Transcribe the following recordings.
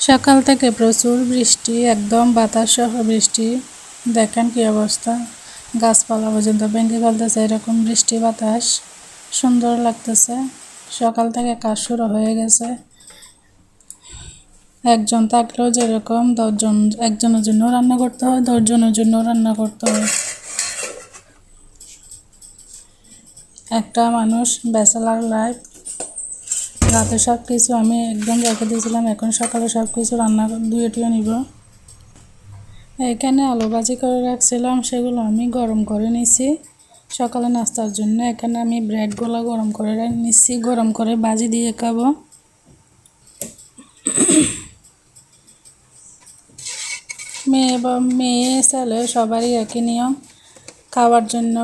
সকাল থেকে প্রচুর বৃষ্টি, একদম বাতাস সহ বৃষ্টি। দেখেন কি অবস্থা, গাছপালা পর্যন্ত ভেঙে ফেলতেছে, এরকম বৃষ্টি বাতাস। সুন্দর লাগতেছে। সকাল থেকে কাজ শুরু হয়ে গেছে। একজন থাকলেও যেরকম 10 জন, একজনের জন্য রান্না করতে হয়, 10 জনের জন্য রান্না করতে হয়। একটা মানুষ ব্যাচেলার লাইফ। রাতে সব কিছু আমি একদম রেখে দিয়েছিলাম, এখন সকালে সব কিছু রান্না ধুয়ে নিব। এখানে আলু ভাজি করে রাখছিলাম, সেগুলো আমি গরম করে নিছি সকালে নাস্তার জন্য। এখানে আমি ব্রেডগুলো গরম করে নিচ্ছি, গরম করে ভাজি দিয়ে খাবো। মেয়ে ছেলে সবারই একই নিয়ম, খাওয়ার জন্য,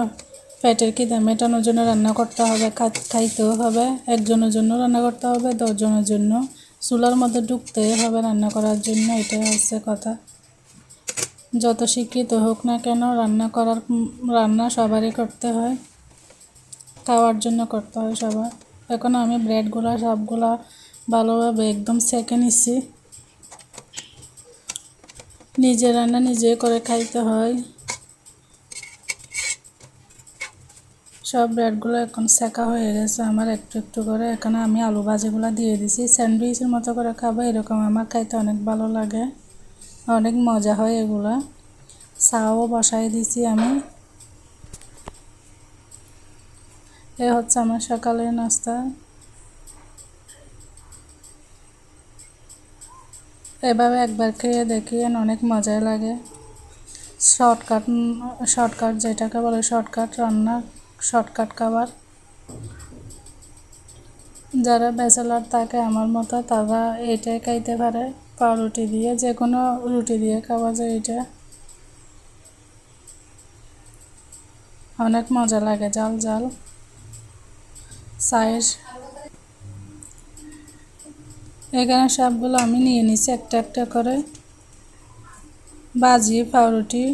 পেটের খিদে মেটানোর জন্য রান্না করতে হবে, খাইতেও হবে। একজনের জন্য রান্না করতে হবে, 10 জনের জন্য। চুলার মধ্যে ঢুকতে হবে রান্না করার জন্য, এটাই হচ্ছে কথা। যত শিক্ষিত হোক না কেন, রান্না সবারই করতে হয়, খাওয়ার জন্য করতে হয় সবার। এখন আমি ব্রেডগুলো সবগুলা ভালোভাবে একদম সেঁকে নিচ্ছি। নিজে রান্না নিজে করে খাইতে হয়। সব ব্রেডগুলো এখন সেঁকা হয়ে গেছে আমার, একটু একটু করে। এখানে আমি আলু ভাজিগুলো দিয়ে দিছি, স্যান্ডউইচের মতো করে খাবো, এরকম আমার খাইতে অনেক ভালো লাগে, অনেক মজা হয় এগুলা। চাও বসাই দিছি আমি। এ হচ্ছে আমার সকালের নাস্তা। এভাবে একবার খেয়ে দেখিয়েন, অনেক মজাই লাগে। শর্টকাট যেটাকে বলে শর্টকাট রান্না, শর্টকাট খাবার। যারা ব্যাচেলার থাকে আমার মতো, তারা এটাই খাইতে পারে। পাউরুটি দিয়ে, যে কোনো রুটি দিয়ে খাওয়া যায় এটা। অনেক মজা লাগে, জাল জাল চায়ের। এখানে সবগুলো আমি নিয়ে নিছি একটা একটা করে, ভাজি, পাউরুটি।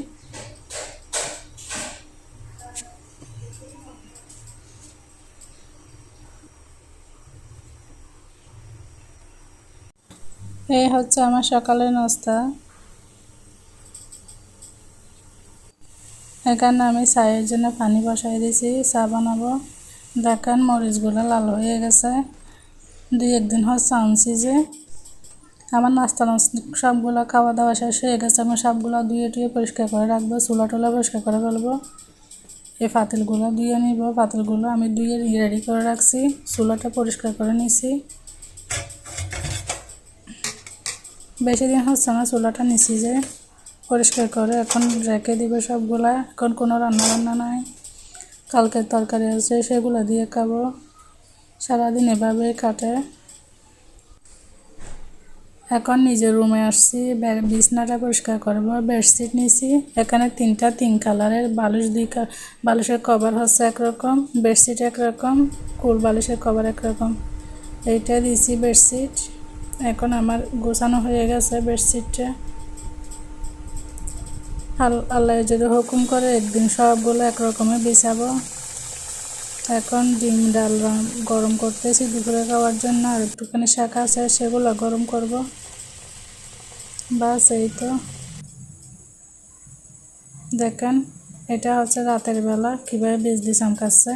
এই হচ্ছে আমার সকালের নাস্তা। এখানে আমি চায়ের জন্য পানি বসাই দিয়েছি, চা বানাবো। দেখেন মরিচগুলো লাল হয়ে গেছে। 2-1 দিন হচ্ছে আনছি যে। আমার নাস্তা সবগুলো খাওয়া দাওয়া শেষ হয়ে গেছে। আমি সবগুলো ধুয়ে টুয়ে পরিষ্কার করে রাখবো, চুলা টুলা পরিষ্কার করে ফেলবো। এই পাতিলগুলো ধুয়ে নিব। পাতিলগুলো আমি ধুয়ে রেডি করে রাখছি, চুলাটা পরিষ্কার করে নিছি। বেশি দিন হচ্ছে না চুলাটা নিছি যে, পরিষ্কার করে এখন রেখে দিব সবগুলা। এখন কোনো রান্না বান্না নাই, কালকের তরকারি আছে, সেগুলো দিয়ে খাবো। সারাদিন এভাবেই কাটে। এখন নিজের রুমে আসছি, বিছনাটা পরিষ্কার করবো। বেডশিট নিছি, এখানে 3 কালারের বালিশ। বালিশের কভার হচ্ছে একরকম, বেডশিট একরকম, কুল বালিশের কভার একরকম। এইটা দিছি বেডশিট। এখন আমার গোছানো হয়ে গেছে বেডশিটটা। আল্লাহ যদি হুকুম করে একদিন সবগুলো একরকমই বিছাবো। এখন ডিম ডাল গরম করতেছি দুপুরে খাওয়ার জন্য, আর একটুখানি শাক আছে, সেগুলো গরম করব। বাস এই তো। দেখেন এটা হচ্ছে রাতের বেলা কীভাবে বিজলি চমকাচ্ছে।